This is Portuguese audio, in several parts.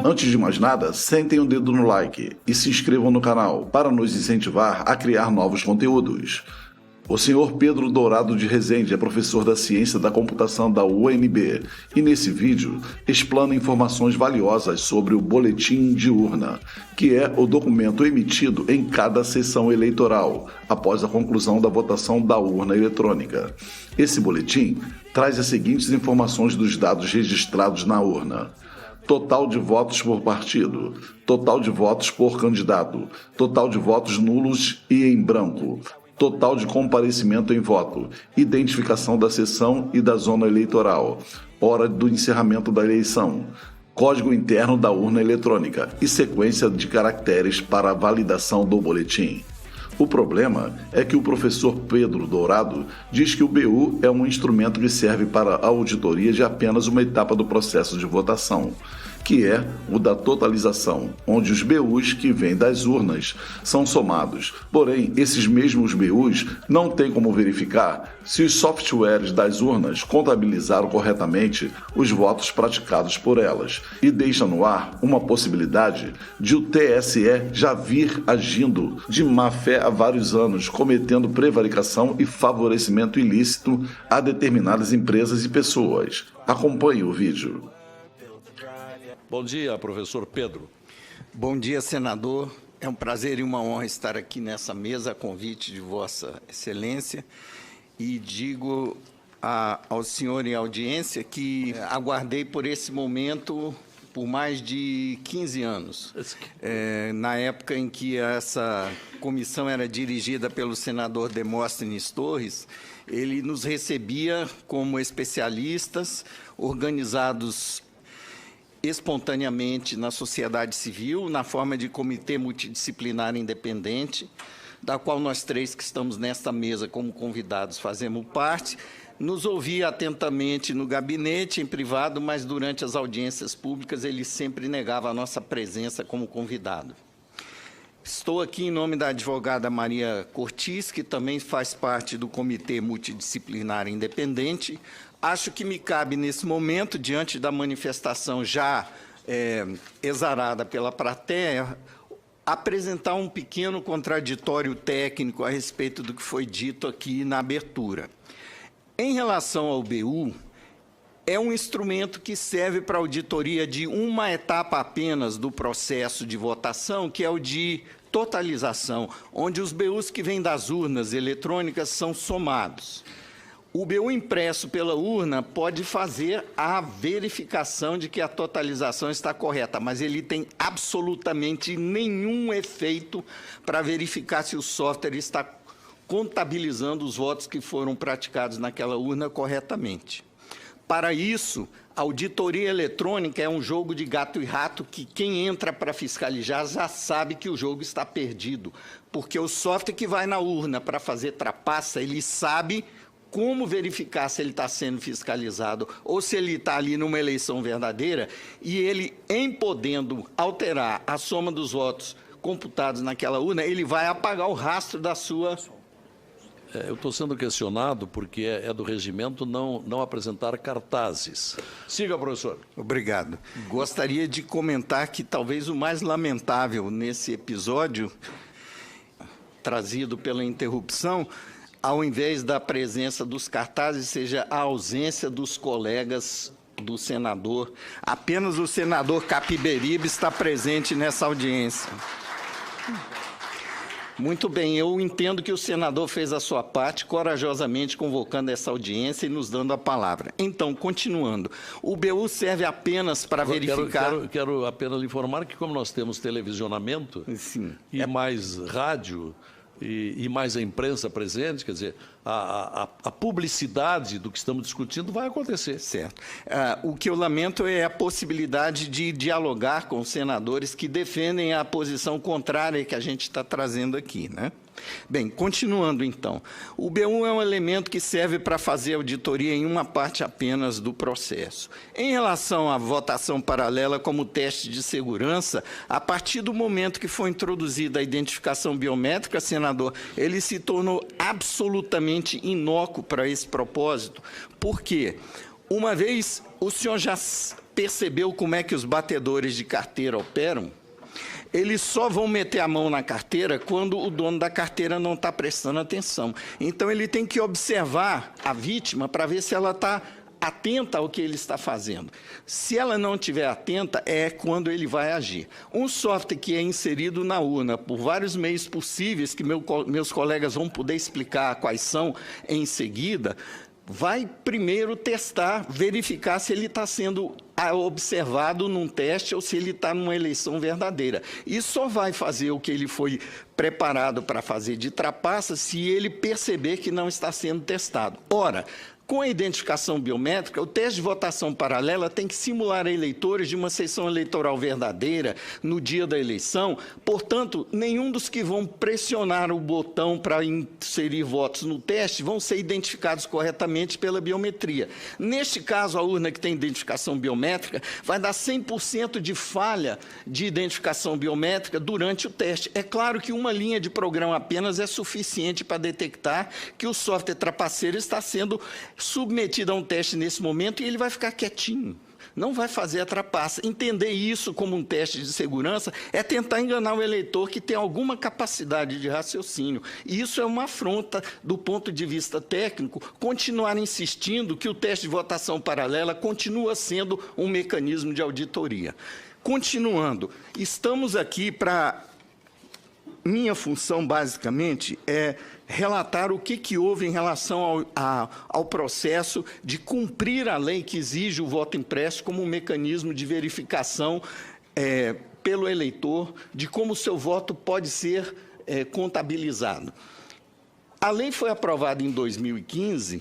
Antes de mais nada, sentem o dedo no like e se inscrevam no canal para nos incentivar a criar novos conteúdos. O Sr. Pedro Dourado de Rezende é professor da Ciência da Computação da UNB e nesse vídeo explana informações valiosas sobre o Boletim de Urna, que é o documento emitido em cada sessão eleitoral, após a conclusão da votação da urna eletrônica. Esse boletim traz as seguintes informações dos dados registrados na urna: total de votos por partido, total de votos por candidato, total de votos nulos e em branco, total de comparecimento em voto, identificação da sessão e da zona eleitoral, hora do encerramento da eleição, código interno da urna eletrônica e sequência de caracteres para a validação do boletim. O problema é que o professor Pedro Dourado diz que o BU é um instrumento que serve para a auditoria de apenas uma etapa do processo de votação, que é o da totalização, onde os BUs que vêm das urnas são somados. Porém, esses mesmos BUs não têm como verificar se os softwares das urnas contabilizaram corretamente os votos praticados por elas, e deixa no ar uma possibilidade de o TSE já vir agindo de má fé há vários anos, cometendo prevaricação e favorecimento ilícito a determinadas empresas e pessoas. Acompanhe o vídeo. Bom dia, professor Pedro. Bom dia, senador. É um prazer e uma honra estar aqui nessa mesa a convite de Vossa Excelência e digo ao senhor em audiência que aguardei por esse momento por mais de 15 anos. Na época em que essa comissão era dirigida pelo senador Demóstenes Torres, ele nos recebia como especialistas organizados espontaneamente na sociedade civil, na forma de comitê multidisciplinar independente, da qual nós três que estamos nesta mesa como convidados fazemos parte, nos ouvia atentamente no gabinete, em privado, mas durante as audiências públicas ele sempre negava a nossa presença como convidado. Estou aqui em nome da advogada Maria Cortis, que também faz parte do Comitê Multidisciplinar Independente. Acho que me cabe, nesse momento, diante da manifestação já exarada pela plateia, apresentar um pequeno contraditório técnico a respeito do que foi dito aqui na abertura. Em relação ao BU, é um instrumento que serve para auditoria de uma etapa apenas do processo de votação, que é o de totalização, onde os BUs que vêm das urnas eletrônicas são somados. O BU impresso pela urna pode fazer a verificação de que a totalização está correta, mas ele tem absolutamente nenhum efeito para verificar se o software está contabilizando os votos que foram praticados naquela urna corretamente. Para isso, a auditoria eletrônica é um jogo de gato e rato que quem entra para fiscalizar já sabe que o jogo está perdido, porque o software que vai na urna para fazer trapaça, ele sabe como verificar se ele está sendo fiscalizado ou se ele está ali numa eleição verdadeira, e ele, em podendo alterar a soma dos votos computados naquela urna, ele vai apagar o rastro da sua... Eu estou sendo questionado porque é do regimento não apresentar cartazes. Siga, professor. Obrigado. Gostaria de comentar que talvez o mais lamentável nesse episódio, trazido pela interrupção, ao invés da presença dos cartazes, seja a ausência dos colegas do senador. Apenas o senador Capiberibe está presente nessa audiência. Muito bem, eu entendo que o senador fez a sua parte, corajosamente convocando essa audiência e nos dando a palavra. Então, continuando, o BU serve apenas para verificar... Quero apenas lhe informar que, como nós temos televisionamento, sim, e mais rádio e mais a imprensa presente, quer dizer, a publicidade do que estamos discutindo vai acontecer. Certo. O que eu lamento é a possibilidade de dialogar com os senadores que defendem a posição contrária que a gente está trazendo aqui, né? Bem, continuando então, o BU é um elemento que serve para fazer auditoria em uma parte apenas do processo. Em relação à votação paralela como teste de segurança, a partir do momento que foi introduzida a identificação biométrica, senador, ele se tornou absolutamente inócuo para esse propósito. Por quê? Uma vez o senhor já percebeu como é que os batedores de carteira operam? Eles só vão meter a mão na carteira quando o dono da carteira não está prestando atenção. Então, ele tem que observar a vítima para ver se ela está atenta ao que ele está fazendo. Se ela não estiver atenta, é quando ele vai agir. Um software que é inserido na urna por vários meios possíveis, que meus colegas vão poder explicar quais são em seguida, vai primeiro testar, verificar se ele está sendo observado num teste ou se ele está numa eleição verdadeira. E só vai fazer o que ele foi preparado para fazer de trapaça se ele perceber que não está sendo testado. Ora, com a identificação biométrica, o teste de votação paralela tem que simular eleitores de uma sessão eleitoral verdadeira no dia da eleição. Portanto, nenhum dos que vão pressionar o botão para inserir votos no teste vão ser identificados corretamente pela biometria. Neste caso, a urna que tem identificação biométrica vai dar 100% de falha de identificação biométrica durante o teste. É claro que uma linha de programa apenas é suficiente para detectar que o software trapaceiro está sendo submetido a um teste nesse momento e ele vai ficar quietinho, não vai fazer a trapaça. Entender isso como um teste de segurança é tentar enganar o eleitor que tem alguma capacidade de raciocínio. E isso é uma afronta do ponto de vista técnico, continuar insistindo que o teste de votação paralela continua sendo um mecanismo de auditoria. Continuando, estamos aqui para... Minha função, basicamente, é relatar o que houve em relação ao processo de cumprir a lei que exige o voto impresso como um mecanismo de verificação pelo eleitor de como o seu voto pode ser contabilizado. A lei foi aprovada em 2015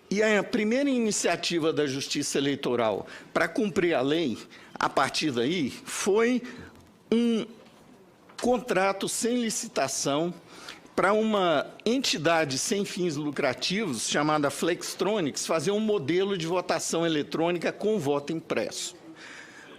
e a primeira iniciativa da Justiça Eleitoral para cumprir a lei, a partir daí, foi um contrato sem licitação para uma entidade sem fins lucrativos, chamada Flextronics, fazer um modelo de votação eletrônica com voto impresso.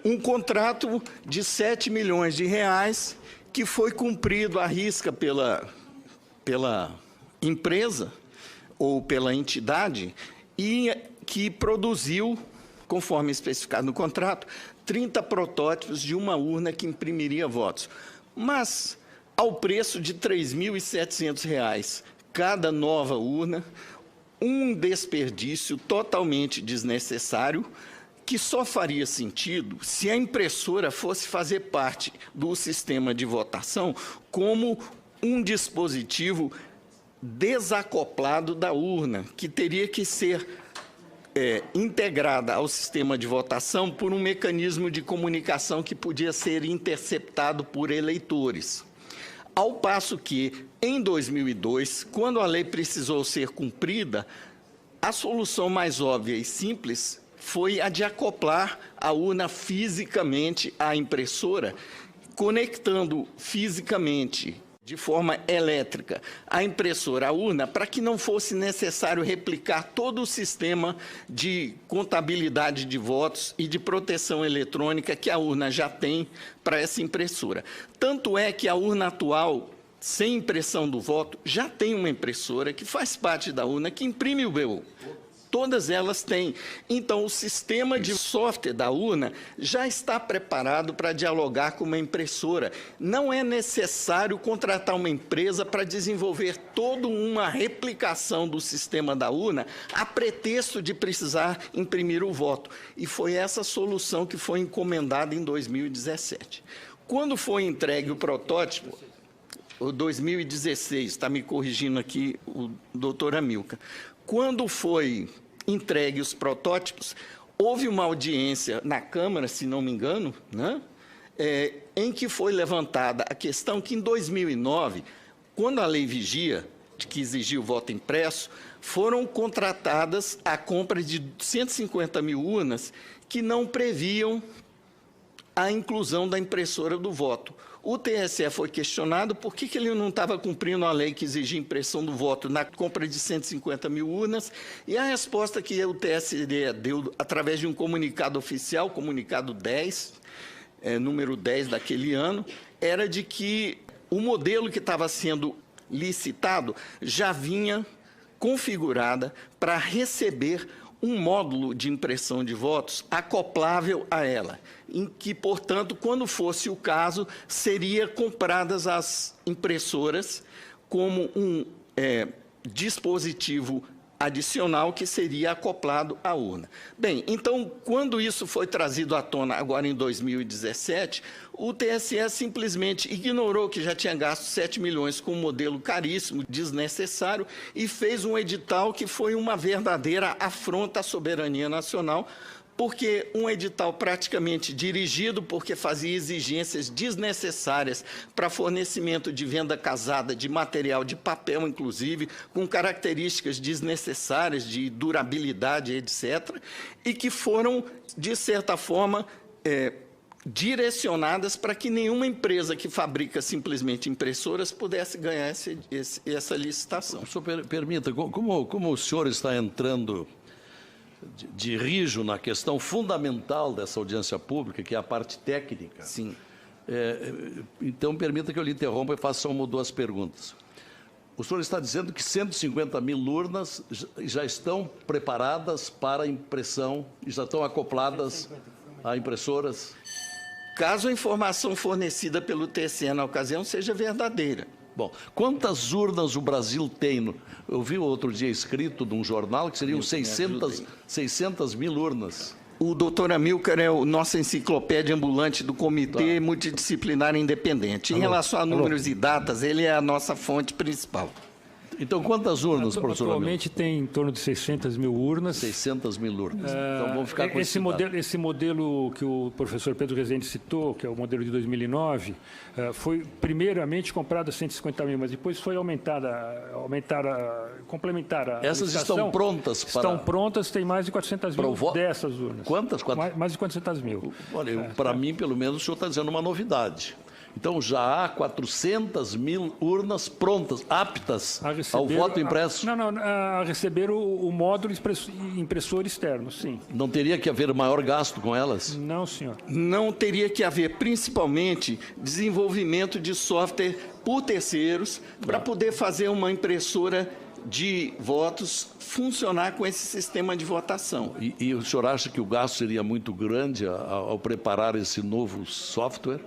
Um contrato de 7 milhões de reais que foi cumprido à risca pela empresa ou pela entidade e que produziu, conforme especificado no contrato, 30 protótipos de uma urna que imprimiria votos. Mas, ao preço de R$ 3.700 cada nova urna, um desperdício totalmente desnecessário, que só faria sentido se a impressora fosse fazer parte do sistema de votação como um dispositivo desacoplado da urna, que teria que ser integrada ao sistema de votação por um mecanismo de comunicação que podia ser interceptado por eleitores. Ao passo que, em 2002, quando a lei precisou ser cumprida, a solução mais óbvia e simples foi a de acoplar a urna fisicamente à impressora, conectando fisicamente, de forma elétrica, a impressora à urna, para que não fosse necessário replicar todo o sistema de contabilidade de votos e de proteção eletrônica que a urna já tem para essa impressora. Tanto é que a urna atual, sem impressão do voto, já tem uma impressora que faz parte da urna, que imprime o BU. Todas elas têm. Então, o sistema de software da urna já está preparado para dialogar com uma impressora. Não é necessário contratar uma empresa para desenvolver toda uma replicação do sistema da urna a pretexto de precisar imprimir o voto. E foi essa solução que foi encomendada em 2017. Quando foi entregue o protótipo, o 2016, está me corrigindo aqui o doutor Amilcar. Quando foi entregue os protótipos, houve uma audiência na Câmara, se não me engano, né, em que foi levantada a questão que, em 2009, quando a lei vigia, que exigia o voto impresso, foram contratadas a compra de 150 mil urnas que não previam a inclusão da impressora do voto. O TSE foi questionado por que ele não estava cumprindo a lei que exigia impressão do voto na compra de 150 mil urnas, e a resposta que o TSE deu através de um comunicado oficial, comunicado 10, número 10 daquele ano, era de que o modelo que estava sendo licitado já vinha configurada para receber um módulo de impressão de votos acoplável a ela, em que, portanto, quando fosse o caso, seria compradas as impressoras como um dispositivo adicional que seria acoplado à urna. Bem, então, quando isso foi trazido à tona agora em 2017, o TSE simplesmente ignorou que já tinha gasto 7 milhões com um modelo caríssimo, desnecessário, e fez um edital que foi uma verdadeira afronta à soberania nacional, porque um edital praticamente dirigido, porque fazia exigências desnecessárias para fornecimento de venda casada de material de papel, inclusive, com características desnecessárias de durabilidade, etc., e que foram, de certa forma, direcionadas para que nenhuma empresa que fabrica simplesmente impressoras pudesse ganhar essa licitação. O senhor permita, como o senhor está entrando de rijo na questão fundamental dessa audiência pública, que é a parte técnica. Sim. Então, permita que eu lhe interrompa e faça uma ou duas perguntas. O senhor está dizendo que 150 mil urnas já estão preparadas para impressão, já estão acopladas a impressoras? Caso a informação fornecida pelo TSE na ocasião seja verdadeira. Bom, quantas urnas o Brasil tem? Eu vi outro dia escrito num jornal que seriam 600 mil urnas. O doutor Amilcar é a nossa enciclopédia ambulante do Comitê Multidisciplinar Independente. Em relação a números e datas, ele é a nossa fonte principal. Então, quantas urnas, professor Amilcar? Atualmente tem em torno de 600 mil urnas. 600 mil urnas. Então, vamos ficar com esse modelo que o professor Pedro Rezende citou, que é o modelo de 2009, foi primeiramente comprado a 150 mil, mas depois foi complementar a Essas licitação. estão prontas para... Estão prontas, tem mais de 400 mil dessas urnas. Quantas? Mais de 400 mil. Olha, para mim, pelo menos, o senhor está dizendo uma novidade. Então, já há 400 mil urnas prontas, aptas ao voto impresso? A receber o módulo impressor externo, sim. Não teria que haver maior gasto com elas? Não, senhor. Não teria que haver, principalmente, desenvolvimento de software por terceiros para poder fazer uma impressora de votos funcionar com esse sistema de votação. E o senhor acha que o gasto seria muito grande ao preparar esse novo software?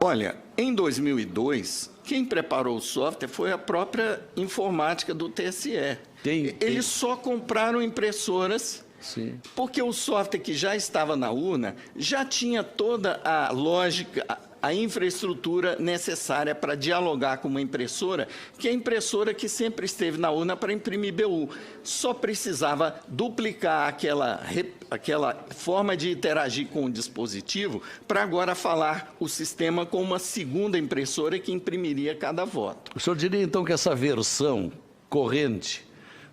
Olha, em 2002, quem preparou o software foi a própria informática do TSE. Eles só compraram impressoras, sim, porque o software que já estava na urna já tinha toda a lógica, a infraestrutura necessária para dialogar com uma impressora, que é a impressora que sempre esteve na urna para imprimir BU. Só precisava duplicar aquela forma de interagir com o dispositivo para agora falar o sistema com uma segunda impressora que imprimiria cada voto. O senhor diria, então, que essa versão corrente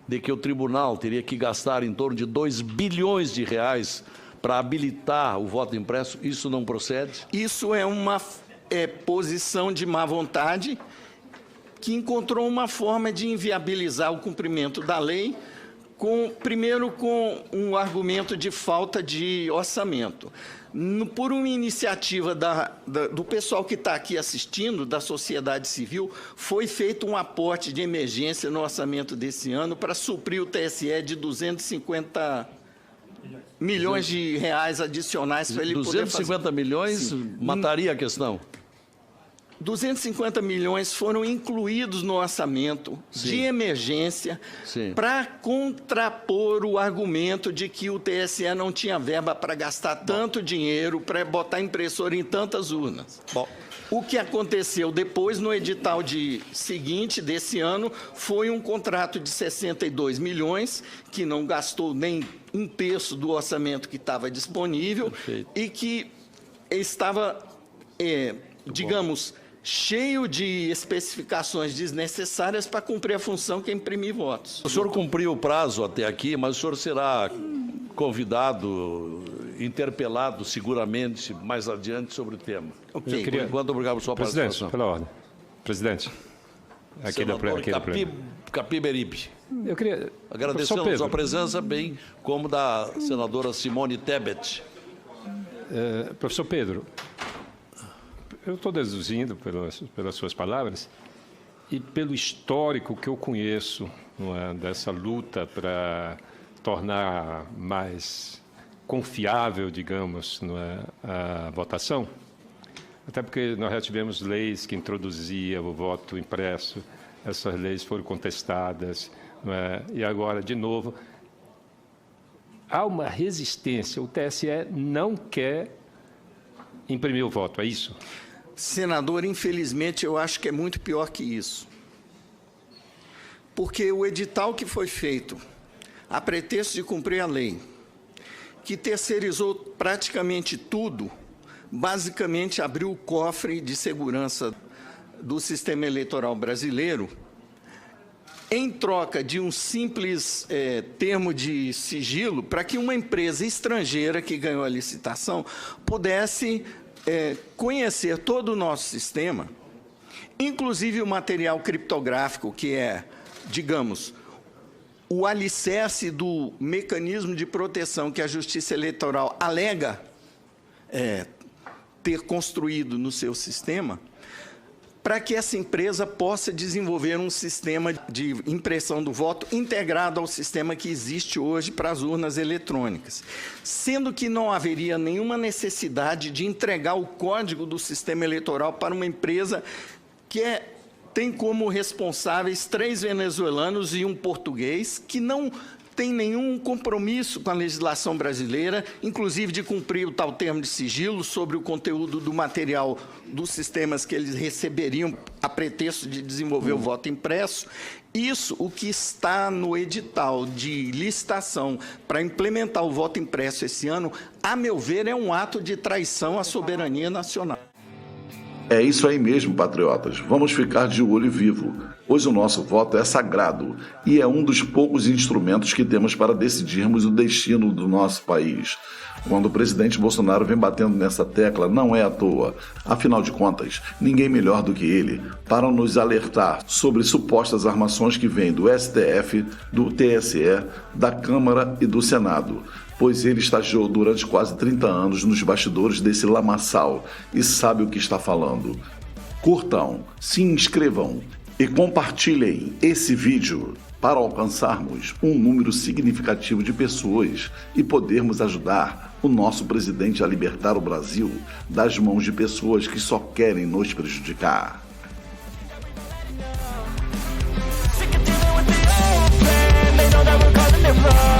de que o tribunal teria que gastar em torno de 2 bilhões de reais para habilitar o voto impresso, isso não procede? Isso é uma posição de má vontade que encontrou uma forma de inviabilizar o cumprimento da lei, primeiro com um argumento de falta de orçamento. Por uma iniciativa do pessoal que está aqui assistindo, da sociedade civil, foi feito um aporte de emergência no orçamento desse ano para suprir o TSE de 250 milhões de reais adicionais para ele poder fazer. 250 milhões Sim. Mataria a questão? 250 milhões foram incluídos no orçamento de emergência para contrapor o argumento de que o TSE não tinha verba para gastar tanto dinheiro para botar impressora em tantas urnas. Bom. O que aconteceu depois, no edital seguinte desse ano, foi um contrato de 62 milhões, que não gastou nem um terço do orçamento que estava disponível. Perfeito. E que estava, digamos, cheio de especificações desnecessárias para cumprir a função que é imprimir votos. O senhor cumpriu o prazo até aqui, mas o senhor será convidado, interpelado seguramente mais adiante sobre o tema. Ok. Por enquanto, obrigado por sua participação. Presidente, pela ordem. Presidente. Capiberibe. Eu queria... Agradecendo a sua presença, bem como da senadora Simone Tebet. Professor Pedro, eu estou deduzindo pelas suas palavras e pelo histórico que eu conheço, não é, dessa luta tornar mais confiável, digamos, não é, a votação. Até porque nós já tivemos leis que introduziam o voto impresso, essas leis foram contestadas, não é? E agora, de novo, há uma resistência. O TSE não quer imprimir o voto, é isso? Senador, infelizmente, eu acho que é muito pior que isso. Porque o edital que foi feito, a pretexto de cumprir a lei, que terceirizou praticamente tudo, basicamente abriu o cofre de segurança do sistema eleitoral brasileiro, em troca de um simples termo de sigilo, para que uma empresa estrangeira que ganhou a licitação pudesse conhecer todo o nosso sistema, inclusive o material criptográfico, que é, digamos, o alicerce do mecanismo de proteção que a Justiça Eleitoral alega ter construído no seu sistema, para que essa empresa possa desenvolver um sistema de impressão do voto integrado ao sistema que existe hoje para as urnas eletrônicas, sendo que não haveria nenhuma necessidade de entregar o código do sistema eleitoral para uma empresa que tem como responsáveis 3 venezuelanos e um português, que não tem nenhum compromisso com a legislação brasileira, inclusive de cumprir o tal termo de sigilo sobre o conteúdo do material dos sistemas que eles receberiam a pretexto de desenvolver o voto impresso. Isso, o que está no edital de licitação para implementar o voto impresso esse ano, a meu ver, é um ato de traição à soberania nacional. É isso aí mesmo, patriotas. Vamos ficar de olho vivo, pois o nosso voto é sagrado e é um dos poucos instrumentos que temos para decidirmos o destino do nosso país. Quando o presidente Bolsonaro vem batendo nessa tecla, não é à toa. Afinal de contas, ninguém melhor do que ele para nos alertar sobre supostas armações que vêm do STF, do TSE, da Câmara e do Senado, pois ele estagiou durante quase 30 anos nos bastidores desse lamaçal e sabe o que está falando. Curtam, se inscrevam e compartilhem esse vídeo para alcançarmos um número significativo de pessoas e podermos ajudar o nosso presidente a libertar o Brasil das mãos de pessoas que só querem nos prejudicar. They know that we're causing it wrong.